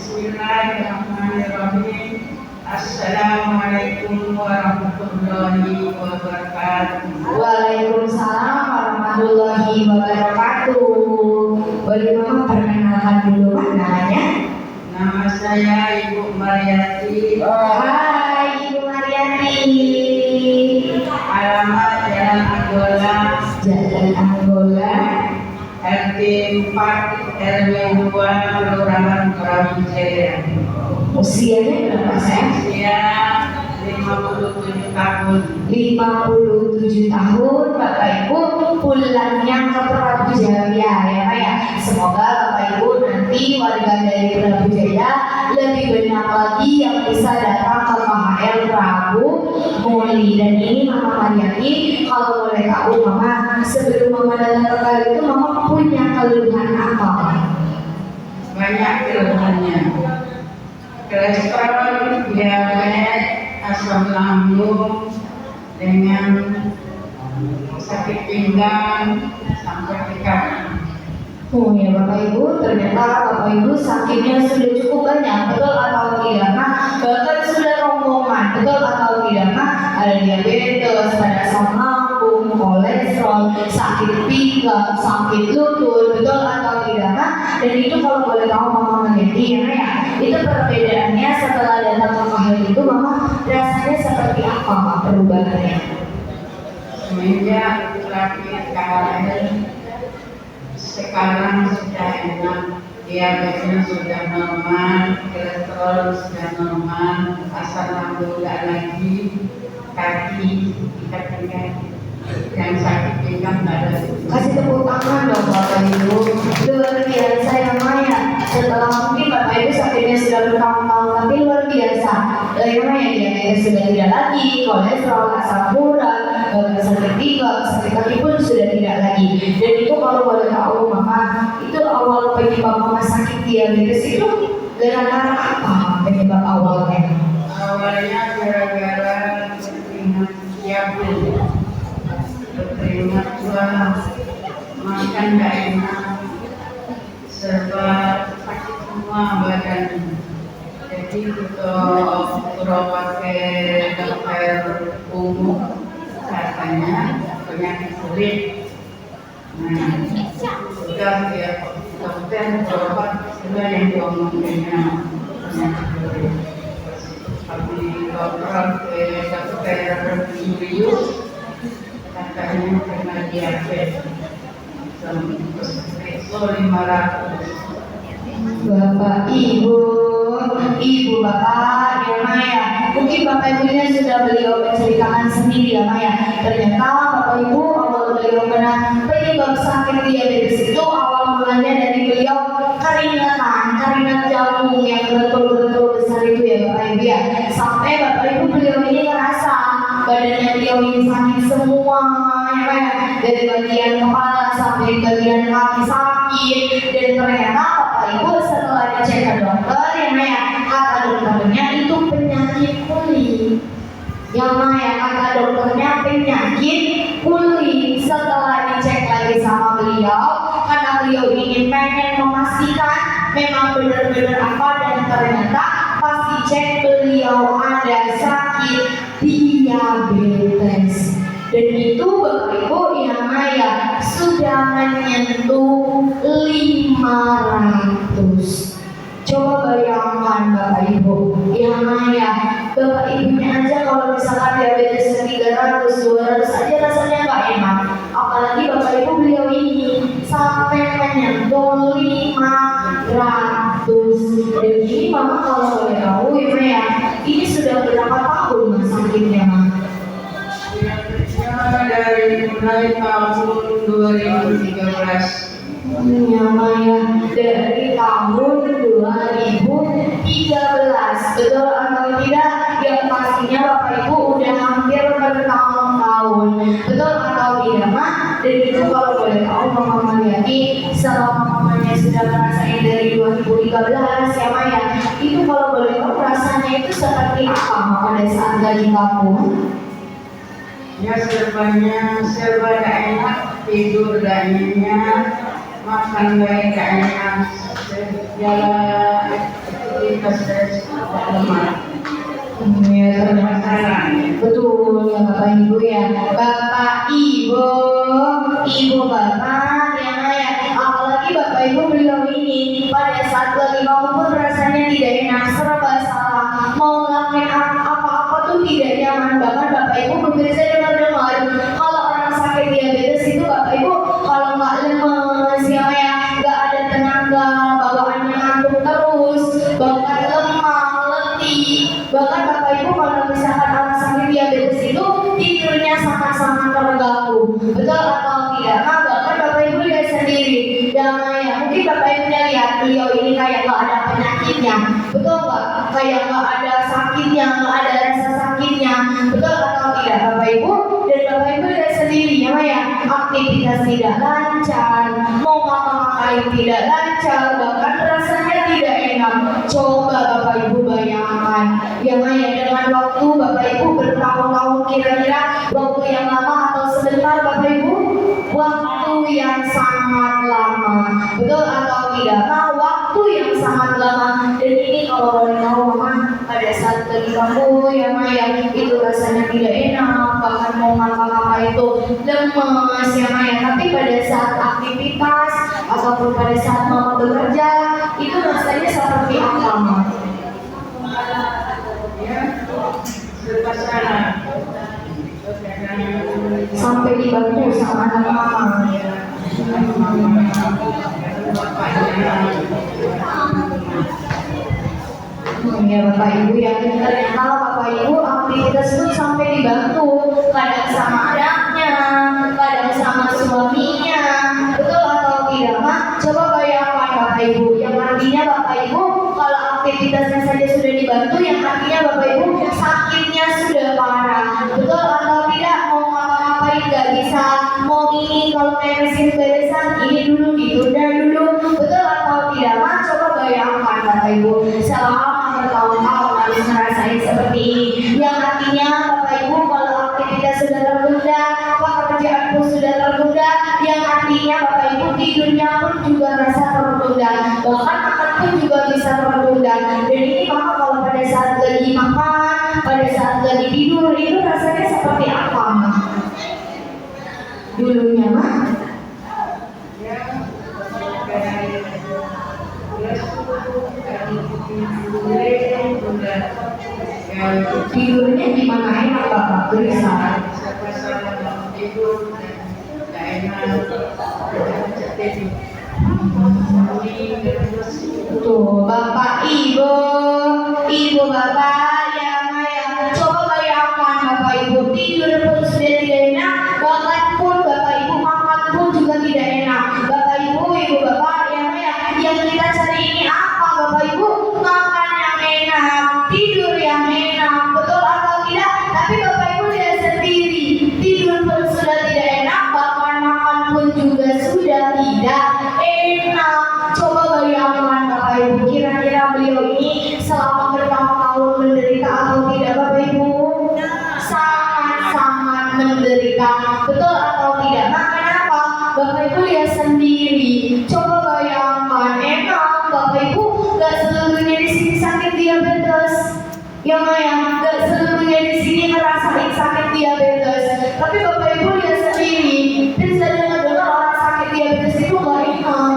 Bismillahirrahmanirrahim. Assalamualaikum warahmatullahi wabarakatuh. Waalaikumsalam warahmatullahi wabarakatuh. Boleh Mama perkenalkan dulu namanya? Nama saya Ibu Mariati. Hai Ibu Mariati. Alamat Jalan Anggola, Jalan Anggola, RT 4 RW 2 Kelurahan Brawijaya. usianya berapa sayang? Usia 57 tahun. 57 tahun. Bapak Ibu pulangnya ke Brawijaya ya Pak ya. Semoga Bapak Ibu nanti warga dari Brawijaya lebih banyak lagi yang bisa datang ke KHL Prabu Muli. Dan ini Mama Mariati, kalau boleh tahu Mama, sebelum Mama datang ke KHL itu Mama punya keluhan apa? Banyak keluhannya. Kolesterol, diabetes, asam lambung, dengan sakit pinggang sampai di kaki. Oh ya Bapak Ibu, ternyata Bapak Ibu sakitnya sudah cukup banyak, betul atau tidak? Nah, bahkan sudah rombongan, betul atau tidak? Nah, ada diabetes, ada asam lambung, kolesterol, sakit pinggang, sakit lutut, betul atau tidak? Nah, dan itu kalau boleh tahu Mama Mariati ya, itu perbedaannya setelah datang ke KHL itu Mama rasanya seperti apa Pak perubahannya? Semenjak terakhir KHL sekarang sudah enak, diabetesnya sudah normal, kolesterol sudah normal, asam lambung tidak lagi, kaki kita pinggang yang sakit pinggang tidak ada. Kasih tepuk tangan dong Bapak Ibu. Luar biasa ya Maya. Setelah mungkin Bapak Ibu sakitnya sudah bertahun-tahun, tapi luar biasa. Ya Maya, diabetes sudah tidak lagi, kolesterol, asam urat, sakit pinggang, sakit kaki pun sudah tidak lagi. Dan itu kalau boleh tahu Mama, itu awal penyebab Mama sakit diabetes itu gara-gara apa penyebab awalnya? Awalnya gara-gara keringat jagung, keringat buah, makan gak enak, serba sakit semua badan. Jadi kalau pakai dokter umum katanya penyakit kulit. Nah, sudah ya dokter berobat sudah yang diomongnya penyakit kulit. Tapi dokter Julius katanya kena diabetes. Espresso 500. Bapak Ibu Bapak ya Maya, mungkin Bapak Ibunya sudah beliau menceritakan sendiri ya Maya. Ternyata Bapak Ibu awal beliau kena penyebab sakit diabetes itu awal mulanya dari beliau keringat jagung yang betul-betul besar itu ya Bapak Ibu ya. Sampai Bapak Ibu beliau ini ngerasa badannya beliau ini sakit semua ya Maya, dari bagian kepala sampai bagian kaki sakit. Dan ternyata Bapak Ibu setelah dicek ke dokter ya Maya, kata dokternya itu penyakit kulit. Yang Maya kata dokternya penyakit kulit. Setelah dicek lagi sama beliau, karena beliau ingin pengen memastikan memang benar-benar apa, dan ternyata pas dicek beliau ada sakit diabetes. Dan itu Bapak Ibu yang Maya sudah menyentuh 500. Coba bayangkan Bapak Ibu yang Maya, Bapak Ibunya aja kalau misalkan diabetes 300, 200 aja rasanya gak enak. Apalagi Bapak Ibu beliau ini sampai menyentuh 500. Dan ini Mama kalau boleh tahu ya Maya, ini sudah berapa tahun Mas sakitnya Mama? Dari mulai tahun 2013. Ya Maya, dari tahun 2013, betul atau tidak? Yang pastinya Bapak Ibu udah hampir bertahun-tahun, betul atau tidak Mak? Dan itu kalau boleh tahu Mama Mariati, selama mamanya sudah merasain dari 2013 ya Maya, itu kalau boleh tahu rasanya itu seperti apa Mak pada saat gaji kamu? Ya serba gak enak, tidur gak nyenyak, makan baik gak enak, segala aktivitas saya tidak lemah. Ya, ternyata betul ya Bapak Ibu ya. Bapak Ibu Bapak ya, apalagi Bapak Ibu beliau ini pada saat lagi maupun rasanya tidak enak, serba salah, mau ngelakuin apa-apa tuh tidak nyaman. Bahkan Bapak Ibu pemirsa dengar kalau orang sakit diabetes itu Bapak Ibu kalau nggak lemes ya, nggak ada tenaga, bawaannya ngantuk terus, bahkan lemah, letih. Bahkan Bapak Ibu kalau misalkan orang sakit diabetes itu tidurnya sangat-sangat terganggu. Betul atau tidak? Nah, bahkan Bapak Ibu lihat sendiri. Mungkin Bapak Ibu lihat beliau ini kayak nggak ada penyakitnya. Betul nggak? Kayak nggak ada sakitnya, nggak ada rasa sakitnya. Betul atau tidak Bapak Ibu? Dan Bapak Ibu lihat sendiri ya, aktivitas tidak lancar, mau ngapa-ngapain tidak lancar, bahkan rasanya tidak enak. Coba Bapak Ibu bayangkan yang dengan waktu Bapak Ibu bertahun-tahun, kira-kira waktu yang lama atau sebentar Bapak Ibu? Waktu yang sangat lama. Betul atau tidak? Nah, waktu yang sangat lama. Dan ini kalau boleh tahu Mama, pada saat lagi kamu ya itu rasanya tidak enak, bahkan mau ngapa-ngapa itu lemes ya. Tapi pada saat aktivitas ataupun pada saat Mama bekerja itu rasanya seperti apa Mama? Sampai dibantu sama anak Mama. Ya Bapak Ibu ya, ternyata Bapak Ibu aktivitas itu sampai dibantu, kadang sama anaknya, kadang sama suaminya. Betul atau tidak Mak? Coba bayangkan Bapak Ibu, yang artinya Bapak Ibu kalau aktivitasnya saja sudah dibantu, yang artinya Bapak Ibu sakitnya sudah parah. Betul atau tidak? Mau ngapa-ngapain gak bisa, mau ini kalau mesin beresan ini dulu ditunda dulu. Betul atau tidak Mak? Coba bayangkan Bapak Ibu selama bertahun-tahun harus ngerasain seperti ini, yang artinya Bapak Ibu kalau aktivitas sudah tertunda, pekerjaan pun sudah tertunda, yang artinya Bapak Ibu tidurnya pun juga rasa tertunda, bahkan makan pun juga bisa tertunda. Dan ini Mama kalau pada saat lagi makan, pada saat lagi tidur itu rasanya seperti apa Mama? Dulunya Mama? Tidurnya gimana, enak Bapak? Gelisah. Tuh Bapak Ibu Bapak ya, coba bayangkan Bapak Ibu tidur pun sudah tidak enak, bahkan pun Bapak Ibu makan pun juga tidak enak. Bapak Ibu Bapak ya, yang kita cari ini apa Bapak Ibu? Makan yang enak, tidur yang enak, betul atau tidak? Tapi Bapak Ibu lihat sendiri, tidur pun sudah tidak enak, bahkan makan pun juga sudah tidak enak. Coba bayangkan Bapak Ibu, kira-kira beliau ini selama bertahun-tahun menderita atau tidak Bapak Ibu? Sangat-sangat menderita, betul atau tidak? Nah kenapa? Bapak Ibu lihat sendiri, coba bayangkan, enak Bapak Ibu, gak seluruhnya di sini sakit diabetes. Ya gak seluruhnya di sini ngerasain sakit diabetes. Tapi Bapak Ibu lihat sendiri, dan saya dengar orang sakit diabetes itu gak enak.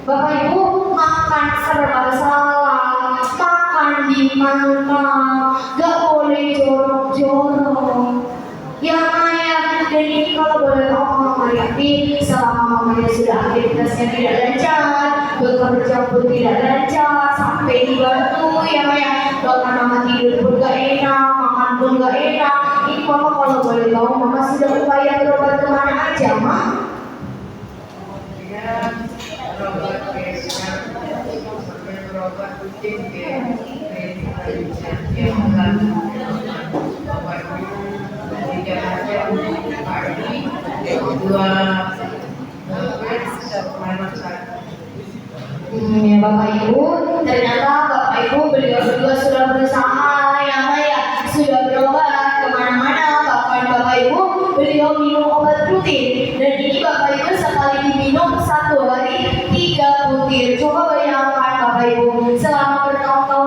Bapak Ibu makan serba salah, makan di mana, gak boleh jorok-jorok. Ya dan ini kalau boleh tahu Mama Mariati, selama Mama sudah aktivitasnya tidak lancar, bekerja pun tidak lancar, sampai dibantu ya bahkan Mama tidur pun gak enak, makan pun gak enak. Ini Mama kalau boleh tahu Mama sudah upaya berobat kemana aja Ma? Berobat sampai berobat rutin ke pagi, Ya Bapak Ibu, ternyata Bapak Ibu beliau berdua sudah berusaha sudah berobat kemana-mana, bahkan Bapak Ibu beliau minum obat rutin, dan ini Bapak Ibu sekali diminum 1 hari 3 butir. Coba bayangkan Bapak Ibu selama bertahun-tahun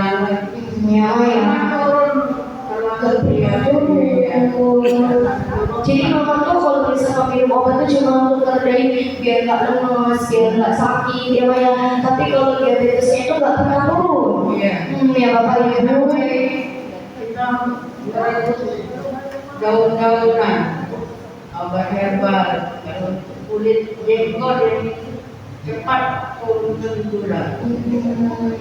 bulan lagi. Ya, ya. Turun kalau dia Jadi mama tuh kalau misalnya minum obat tuh cuma untuk terdai biar nggak lemes, biar nggak sakit, ya Pak ya. Tapi kalau diabetesnya itu nggak pernah turun. Iya. Ya Bapak Ibu. Kita daun-daunan, obat herbal, kalau kulit jenggot yang cepat turunkan gula.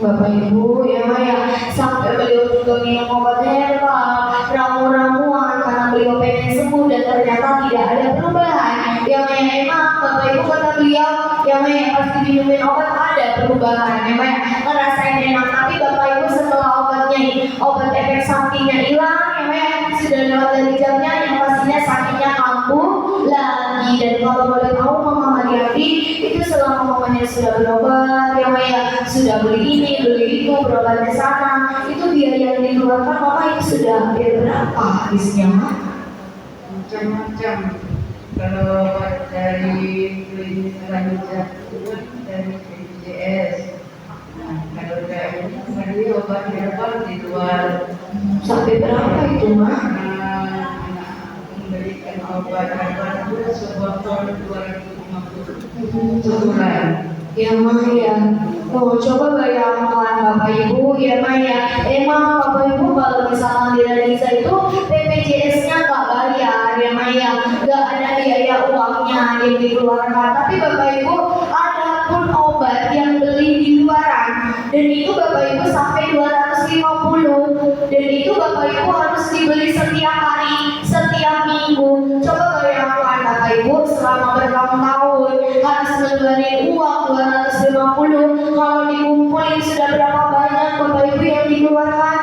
Bapak Ibu, ya Pak ya. Sampai beliau juga minum obat herbal, ramu-ramuan karena beliau pengen sembuh dan ternyata tidak ada perubahan. Ya Pak ya, emang Bapak Ibu kata beliau, ya Pak ya, pasti minumin obat ada perubahan. Ya Pak ya, ngerasain enak. Tapi Bapak Ibu setelah obatnya, obat efek sampingnya hilang, ya Pak ya, sudah lewat dari jamnya, yang pastinya sakitnya kambuh lagi. Dan kalau boleh tahu Mama Mariati itu selama mamanya sudah berobat, ya Pak ya, sudah beli ini, beli itu, berobat ke sana, itu biaya yang dikeluarkan Mama itu sudah hampir berapa habisnya? Macam-macam. Kalau dari klinik lanjut dari BPJS. Nah, kalau dari obat herbal di luar. Sampai berapa itu Mak? Memberikan obat herbal itu sebotol 250 sebulan. Ya Mak ya. Oh, coba bayangkan Bapak Ibu, ya Mak ya. Emang Bapak Ibu kalau misalkan di Indonesia itu BPJS-nya nggak bayar, ya Mak ya. Nggak ada biaya uangnya yang dikeluarkan. Tapi Bapak Ibu ada pun obat yang beli di luaran, dan itu Bapak Ibu sampai 250, dan itu Bapak Ibu harus dibeli setiap hari, setiap minggu. Coba bayangkan Bapak Ibu selama bertahun-tahun harus mengeluarkan uang 250, kalau dikumpulin sudah berapa banyak Bapak Ibu yang dikeluarkan?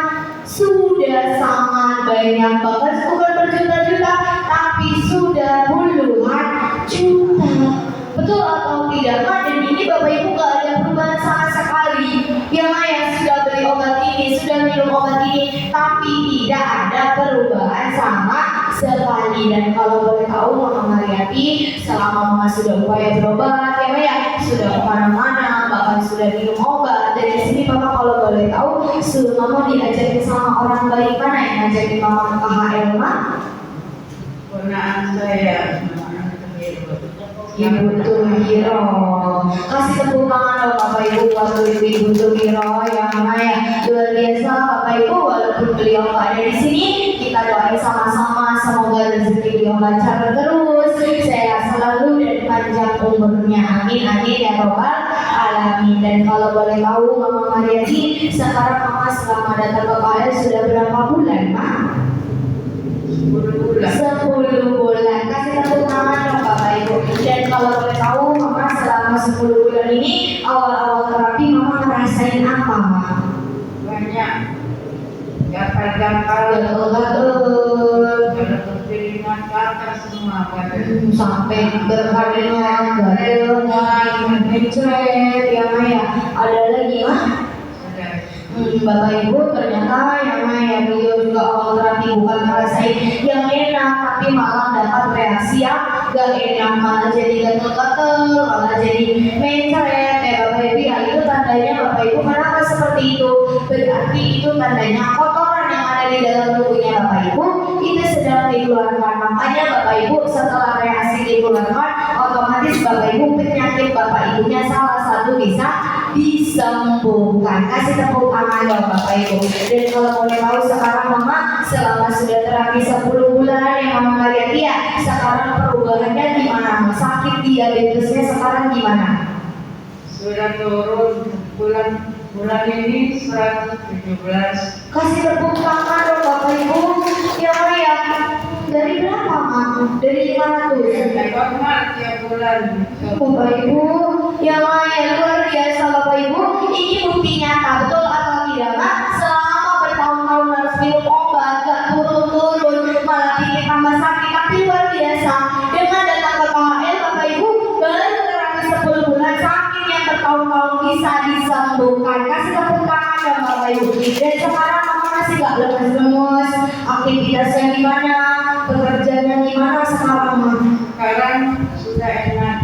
Sudah sangat banyak, bahkan bukan berjuta-juta, tapi sudah puluhan juta. Betul atau tidak Mak? Dan ini Bapak Ibu gak ada perubahan sama sekali. Yang ayah sudah beli obat ini, sudah minum obat ini, tapi tidak ada perubahan sama sekali. Dan kalau boleh tahu Mama Mariati, selama Mama sudah upaya berobat, ya Mak ya, sudah kemana-mana, bahkan sudah minum obat. Dari sini Bapak kalau boleh tahu, suruh Mama diajarin sama orang baik mana yang ngajarin Mama ke KHL Mak? Ponaan saya, Ibu Tumiro, kasih tepuk tangan dong Bapak Ibu buat Ibu Tumiro yang ya luar biasa Bapak Ibu. Walaupun beliau nggak ada di sini, kita doain sama-sama semoga rezeki beliau lancar terus, sehat selalu dan panjang umurnya. Amin amin ya robbal alamin. Dan kalau boleh tahu Mama Mariati, sekarang Mama selama datang ke KL sudah berapa bulan Mak? 10 bulan. Kasih tepuk tangan dong Bapak Ibu. Dan kalau boleh tahu Mama selama 10 bulan ini awal-awal terapi Mama ngerasain apa Mak? banyak gatal-gatal, keringat gatal semua badan. Sampai berkeringat, gatal, mencret, ya Mak ya. Ada lagi Mak? Bapak Ibu ternyata yang ya beliau juga awal terapi bukan ngerasain yang enak, tapi malah dapat reaksi yang gak enak, malah jadi gatel-gatel, malah jadi mencret. Bapak Ibu ya, itu tandanya Bapak Ibu kenapa seperti itu? Berarti itu tandanya kotoran yang ada di dalam tubuhnya Bapak Ibu itu sedang dikeluarkan. Makanya Bapak Ibu setelah reaksi dikeluarkan, otomatis Bapak Ibu penyakit Bapak Ibunya salah satu bisa disembuhkan. Kasih tepuk tangan dong Bapak Ibu. Dan kalau boleh tahu sekarang Mama selama sudah terapi 10 bulan yang Mama Mariati ya, sekarang perubahannya gimana? Sakit diabetesnya sekarang gimana? Sudah turun bulan ini 117. Kasih tepuk tangan dong Bapak Ibu. Ya ya. Dari berapa Mak? Dari 500. Normal tiap bulan. Bapak Ibu, ya luar biasa Bapak Ibu. Ini bukti nyata, betul atau tidak Mak? Selama bertahun-tahun harus minum obat, gak turun-turun, malah bikin tambah sakit, tapi luar biasa. Dengan datang ke KHL Bapak Ibu, baru terapi 10 bulan sakit yang bertahun-tahun bisa disembuhkan. Kasih tepuk tangan ya Bapak Ibu. Dan sekarang Mama masih gak lemes-lemes, aktivitasnya gimana? Pekerjaannya gimana sekarang Mak? Sekarang sudah enak.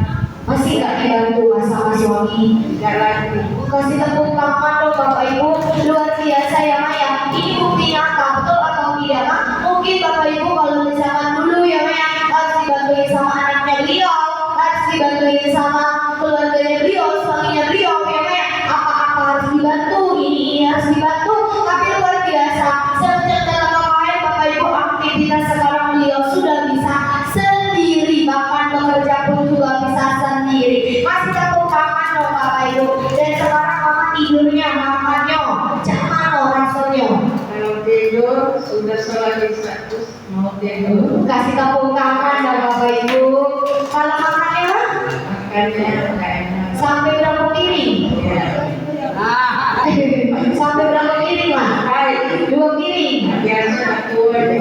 Masih gak dibantu Mas sama suami? Tidak lagi. Kasih tepuk tangan dong Bapak Ibu. Luar biasa sudah sholat isya terus mau tidur. Kasih tepuk tangan dong Bapak Ibu. Kalau makannya mah? Makannya nggak enak. Sampai berapa piring? Ya. Sampai berapa piring mah? 2 piring. Biasa satu aja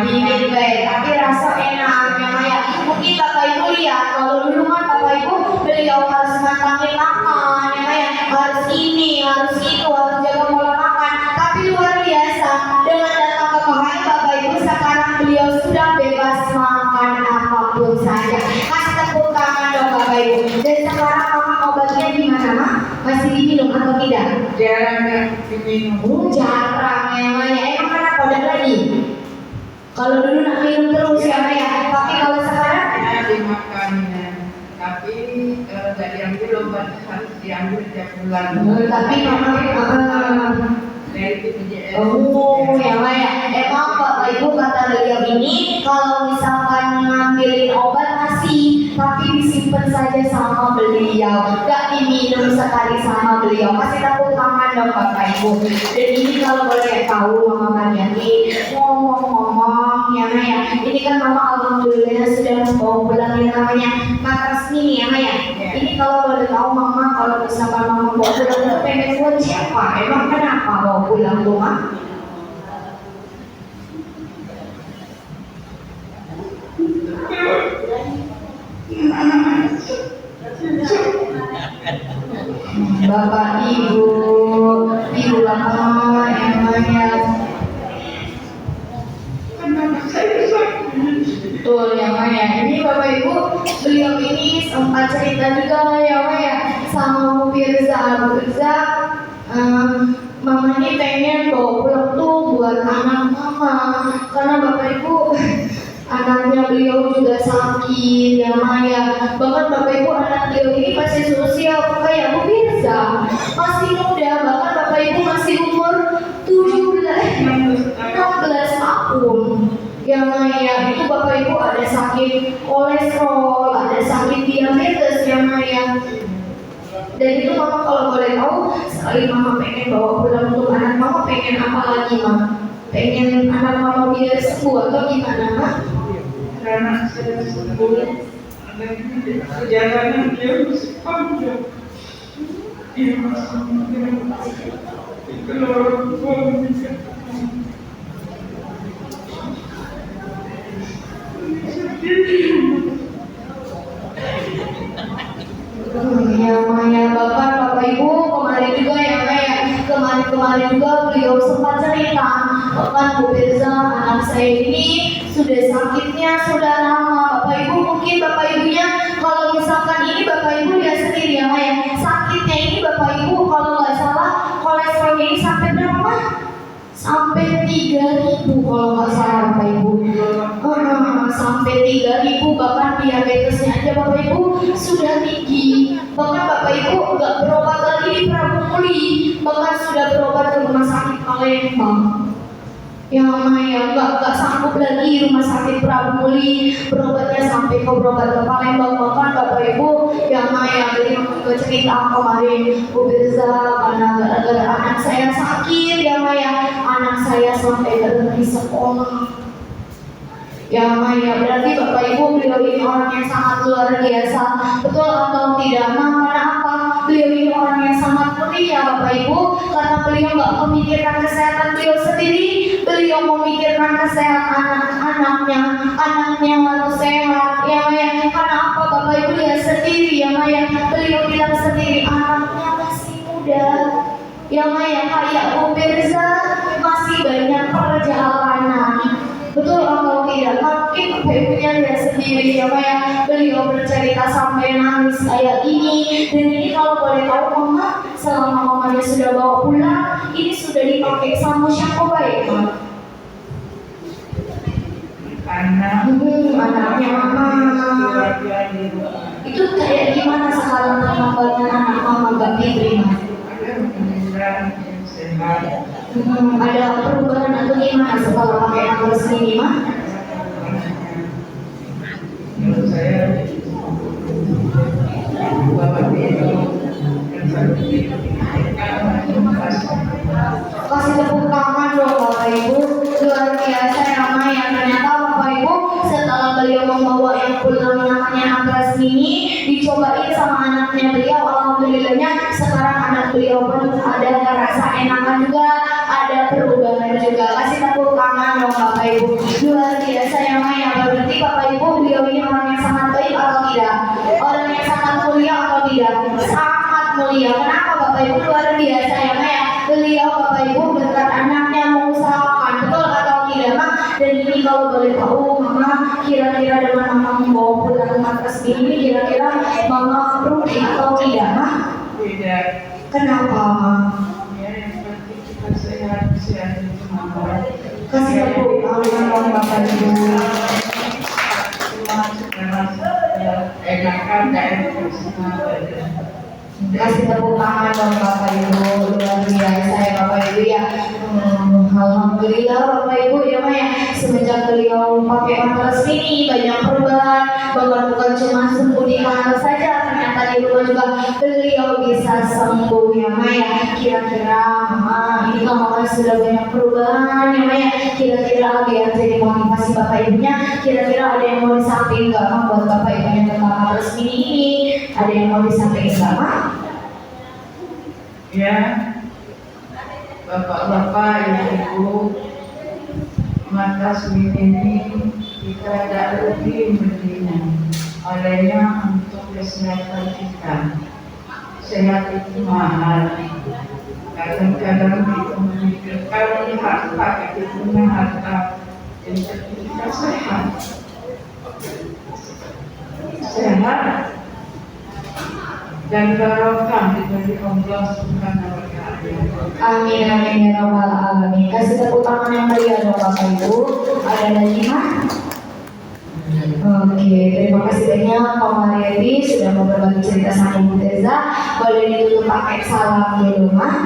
Dingin baik, tapi rasa enak ya Maya. Mungkin Bapak Ibu lihat kalau dulu kan Bapak Ibu beliau harus mantangin makan ya Maya, harus ini, harus itu, harus jaga pola makan. Tapi luar biasa dengan datang ke Kohai Bapak Ibu sekarang beliau sudah bebas makan apapun saja. Kasih tepuk tangan dong Bapak Ibu. Dan sekarang mama obatnya gimana Mak? Masih diminum atau tidak? jarang diminum. Jarang ya Maya. Emang kenapa udah lagi? Kalau dulu nak minum terus ya Maya, tapi kalau sekarang Ya dimakan ya. Tapi kalau nggak diambil obat harus diambil tiap bulan. tapi mama Dari BPJS. oh ya Maya, emang Bapak Ibu kata beliau ini kalau misalkan ngambilin obat masih, tapi disimpan saja sama beliau, gak diminum sekali sama beliau. Kasih tepuk tangan dong Bapak Ibu. Dan ini kalau boleh tahu Mama Mariani, ngomong-ngomong ya Maya, ini kan Mama alhamdulillah sudah membawa pulang yang namanya Kak Resmi ya Maya. Ini kalau boleh tahu Mama, kalau misalkan Mama bawa pulang itu pengen buat siapa? Emang kenapa bawa pulang rumah? Bapak Ibu, Ibu Lama yang Maya. Betul ya Maya. Ini Bapak Ibu, beliau ini sempat cerita juga ya Maya sama Bu Firza. Bu Firza, Mama ini pengen bawa pulang tuh buat anak Mama, karena Bapak Ibu anaknya beliau juga sakit ya Maya. Bahkan Bapak Ibu anak beliau ini masih sosial kayak Bu Firza, masih muda. Bahkan Bapak Ibu masih umur 16 tahun. Ya Maya, itu Bapak Ibu ada sakit kolesterol, ada sakit diabetes ya Maya. Dan itu Mama kalau boleh tahu, sekali Mama pengen bawa pulang untuk anak Mama, pengen apa lagi Mama? Pengen anak Mama biar sembuh atau gimana Mak? Karena saya sembuh, perjalanan dia masih panjang. Dia masih keluar Ya Maya, Bapak Ibu kemarin juga ya Maya, kemarin juga beliau sempat cerita, bahkan Bu Firza anak saya ini sudah sakitnya sudah lama. Bapak Ibu mungkin Bapak Ibunya kalau misalkan ini Bapak Ibu lihat sendiri ya Maya, sakitnya ini Bapak Ibu kalau nggak salah kolesterolnya ini sampai berapa? Sampai 3.000 kalau nggak salah Bapak Ibu. Sampai 3.000, bahkan diabetesnya aja Bapak Ibu sudah tinggi. Bahkan Bapak Ibu nggak berobat lagi di Prabu Muli, bahkan sudah berobat ke rumah sakit Palembang. Ya Maya, nggak sanggup lagi rumah sakit Prabu Muli, berobatnya sampai ke berobat ke Palembang. Bahkan Bapak Ibu ya Maya, dari juga cerita kemarin Bu Firza, karena gara-gara anak saya sakit ya Maya, anak saya sampai berhenti sekolah. Ya Maya, berarti Bapak Ibu beliau ini orang yang sangat luar biasa. Betul atau tidak? Nah, karena apa? Beliau ini orang yang sangat mulia Bapak Ibu, karena beliau nggak memikirkan kesehatan beliau sendiri, beliau memikirkan kesehatan anaknya harus sehat ya Maya. Karena apa Bapak Ibu lihat sendiri ya Maya, beliau bilang sendiri anaknya masih muda ya Maya, kayak Bu Firza masih banyak perjalanan. Betul atau tidak? Mungkin Bapak Ibunya lihat sendiri ya Maya, beliau bercerita sampai nangis kayak ini. Dan ini kalau boleh tahu Mama, selama Mamanya sudah bawa pulang, ini sudah dipakai sama siapa baik Mama? Anaknya Mama. Itu kayak gimana sekarang penampilan anak Mama Mbak Fitri Mas? Ada perubahan atau gimana setelah pakai nama resmi ini Mah? Menurut saya Bapak itu Kasih tepuk tangan dong Bapak Ibu, luar biasa ya Maya. Ternyata Bapak Ibu setelah beliau membawa yang pulang namanya Agnes Mini dicobain sama anaknya beliau, alhamdulillahnya sekarang anak beliau pun ada rasa enakan juga, ada perubahan juga. Kasih tepuk tangan dong Bapak Ibu, luar biasa ya Maya. Berarti Bapak Ibu beliau ini orang yang sangat baik atau tidak? Orang yang sangat mulia atau tidak? Sangat mulia. Kenapa Bapak Ibu? Luar biasa ya Maya. Beliau Bapak Ibu berkat anaknya mengusahakan, betul atau tidak Mak? Dan ini kalau boleh tahu Mama, kira-kira dengan Mama membawa pulang Agnes ini kira-kira Mama rugi atau tidak Mak? Tidak. Kenapa Mak? Ya, yang penting kita sehat itu Mama. Kasih tepuk tangan Bapak Ibu. Cuma sekarang enakan dan semua. Kasih tepuk tangan dong Bapak Ibu, luar biasa ya Bapak Ibu ya. Alhamdulillah Bapak Ibu ya Maya, semenjak beliau pakai matras ini banyak perubahan, bahkan bukan cuma sembuh di kamar saja, ternyata di rumah juga beliau bisa sembuh ya Maya. Kira-kira Mama, ini Mama sudah banyak perubahan ya Maya. Kira-kira biar jadi motivasi Bapak Ibunya, kira-kira ada yang mau disampaikan nggak Mak buat Bapak Ibunya tentang matras ini? Ada yang mau disampaikan nggak Mak? Ya, bapak-bapak, ibu-ibu, Agnes ini kita tidak rugi belinya. Olehnya untuk kesehatan kita. Sehat itu mahal. Kadang-kadang kita memikirkan harta, kita punya harta, jadi kita sehat. Sehat dan barokah dari Allah Subhanahu wa Ta'ala. Amin amin ya rabbal alamin. Kasih tepuk tangan yang meriah dong Bapak Ibu. Ada lagi Mak? Oke, terima kasih banyak Pak Mariati sudah mau berbagi cerita sama Ibu Teza. Boleh ditutup pakai salam dulu Mak.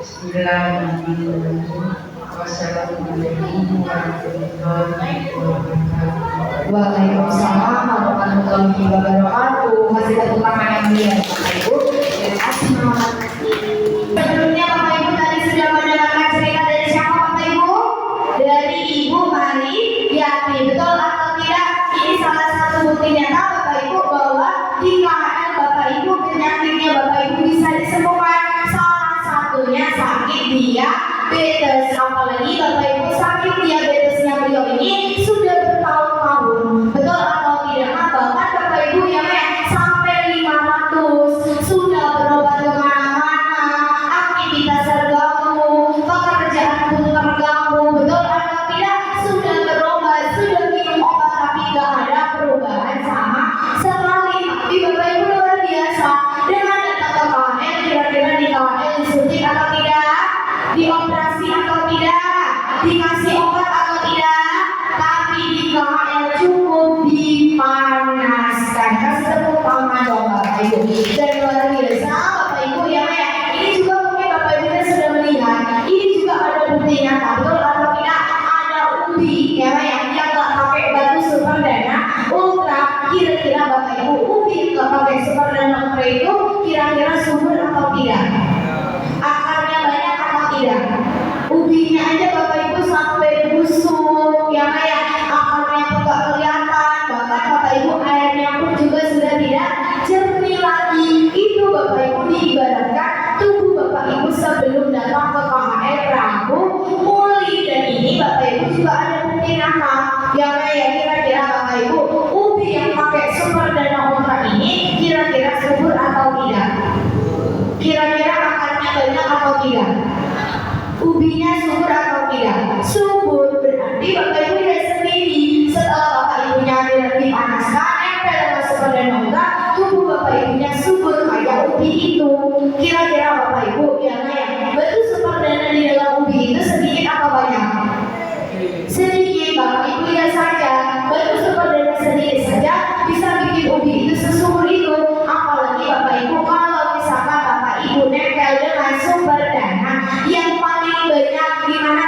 Bismillahirrahmanirrahim. Wassalamualaikum warahmatullahi wabarakatuh. Waalaikumsalam warahmatullahi wabarakatuh. Kasih tepuk tangan yang meriah Bapak Ibu. Terima kasih Mama. Sebelumnya Bapak Ibu tadi sudah mendengarkan cerita dari siapa Bapak Ibu? Dari Ibu Mari Yati, betul atau tidak? Ini salah satu bukti nyata Bapak Ibu bahwa di KHL Bapak Ibu penyakitnya Bapak Ibu bisa disembuhkan. Salah satunya sakit diabetes. Apalagi Bapak Ibu sakit diabetesnya beliau ini sudah bertahun-tahun, betul atau tidak? Bahkan Bapak Ibu yang sampai 500 sudah berobat kemana-mana, aktivitas terganggu, pekerjaan pun terganggu, betul atau tidak? Sudah berobat, sudah minum obat tapi gak ada perubahan sama sekali. Tapi Bapak Ibu luar biasa dengan datang ke KHL, kira-kira di KHL disuntik atau tidak? Dioperasi atau tidak? Dikasih obat atau tidak? Tapi di KHL cukup dipanaskan. Kasih tepuk tangan dong Bapak Ibu. Dan luar biasa Bapak Ibu ya ini juga mungkin Bapak Ibu sudah melihat. Ini juga ada bukti nyata, betul atau tidak? Ada ubi ya yang nggak pakai batu super dana ultra. Kira-kira Bapak Ibu ubi nggak pakai super dana ultra itu kira-kira subur atau tidak? Akarnya banyak atau tidak? Ubinya aja Bapak Ibu sampai busuk ya akarnya pun gak kelihatan, bahkan Bapak Ibu airnya pun juga sudah tidak jernih lagi. Itu Bapak Ibu diibaratkan tubuh Bapak Ibu sebelum datang ke KHL Prabu Muli. Dan ini Bapak Ibu juga ada bukti nyata ya kira-kira Bapak Ibu ubi yang pakai super dana ultra ini kira-kira subur atau tidak? Kira-kira akarnya banyak atau tidak? Ubinya subur atau tidak? Subur. Berarti Bapak Ibu lihat sendiri setelah Bapak Ibunya dipanaskan nempel dengan super dana ultra, tubuh Bapak Ibunya subur kayak ubi itu. Kira-kira Bapak Ibu betul super dana di dalam ubi itu sedikit atau banyak? Sedikit. Bapak Ibu lihat saja, betul super dana sedikit saja bisa bikin ubi itu sesubur itu. Apalagi Bapak Ibu kalau misalkan Bapak Ibu nempel dengan sumber dana yang paling banyak di mana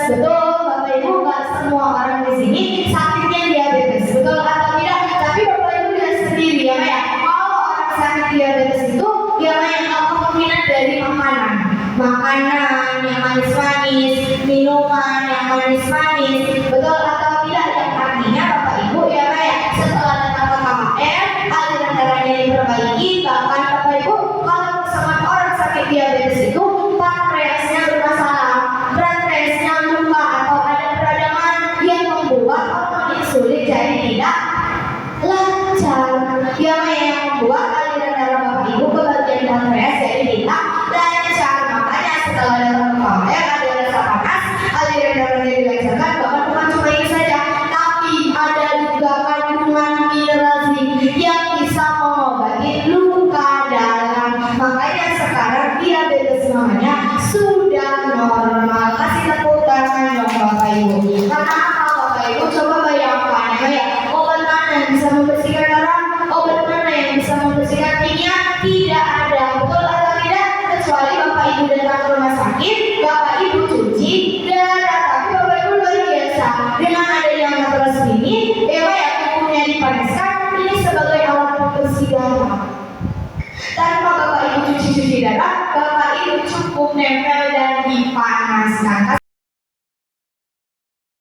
betul Bapak Ibu, nggak semua orang di sini sakitnya diabetes, betul atau tidak? Tapi Bapak Ibu lihat sendiri ya Maya, kalau orang sakit diabetes itu ya Maya kemungkinan dari makanan yang manis-manis, minuman yang manis-manis, betul atau tidak? Yang artinya Bapak Ibu ya Maya, setelah datang ke KKR, aliran darahnya diperbaiki, bahkan Bapak Ibu kalau bersama orang sakit diabetes itu pankreasnya bermasalah, pankreasnya luka atau ada peradangan yang membuat hormon insulin jadi tidak lancar, yang membuat aliran darah Bapak Ibu ke bagian pankreas jadi tidak lancar. Makanya setelah datang ke KKR ada rasa panas, aliran darahnya dilancarkan, bahkan bukan cuma ini saja, tapi ada juga kandungan mineral zinc yang bisa mengobati luka dalam. Makanya sekarang diabetes mamanya sudah normal. Kasih tepuk tangan dong Bapak Ibu. Karena apa Bapak Ibu? Coba bayangkan ya, obat mana yang bisa membersihkan darah? Obat mana yang bisa membersihkan minyak? Tidak ada, betul atau tidak? Kecuali Bapak Ibu datang ke rumah sakit, Bapak Ibu cuci darah. Tapi Bapak Ibu luar biasa, dengan adanya matras ini, ya tubuhnya dipanaskan. Ini sebagai alat pembersih darah. Tanpa Bapak Ibu cuci darah, Bapak Ibu cukup nempel dan dipanaskan.